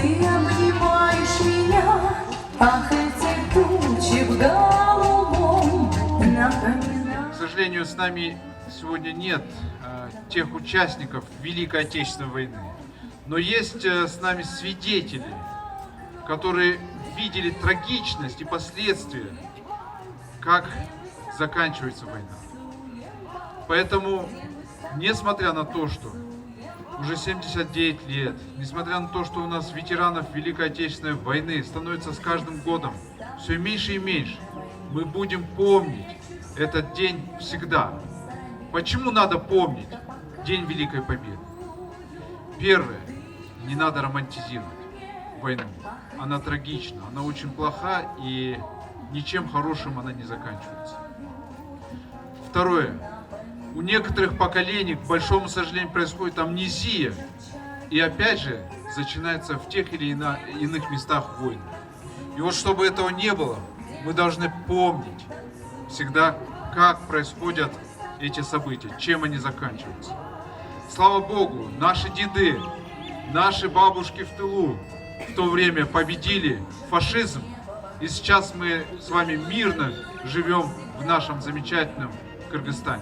Ты обнимаешь меня, ах, эти тучи в голубом напоминают. К сожалению, с нами сегодня нет тех участников Великой Отечественной войны, но есть с нами свидетели, которые видели трагичность и последствия, как заканчивается война. Поэтому, несмотря на то, что уже 79 лет, несмотря на то, что у нас ветеранов Великой Отечественной войны становится с каждым годом все меньше и меньше, мы будем помнить этот день всегда. Почему надо помнить День Великой Победы? Первое, не надо романтизировать войну. Она трагична, она очень плоха и ничем хорошим она не заканчивается. Второе, у некоторых поколений, к большому сожалению, происходит амнезия. И опять же, начинается в тех или иных местах войны. И вот чтобы этого не было, мы должны помнить всегда, как происходят эти события, чем они заканчиваются. Слава Богу, наши деды, наши бабушки в тылу в то время победили фашизм. И сейчас мы с вами мирно живем в нашем замечательном Кыргызстане.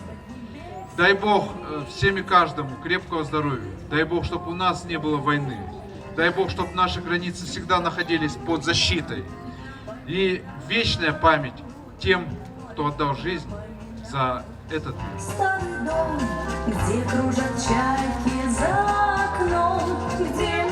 Дай Бог всем и каждому крепкого здоровья. Дай Бог, чтобы у нас не было войны. Дай Бог, чтобы наши границы всегда находились под защитой. И вечная память тем, кто отдал жизнь за этот мир. Старый дом, где кружат чайки за окном, где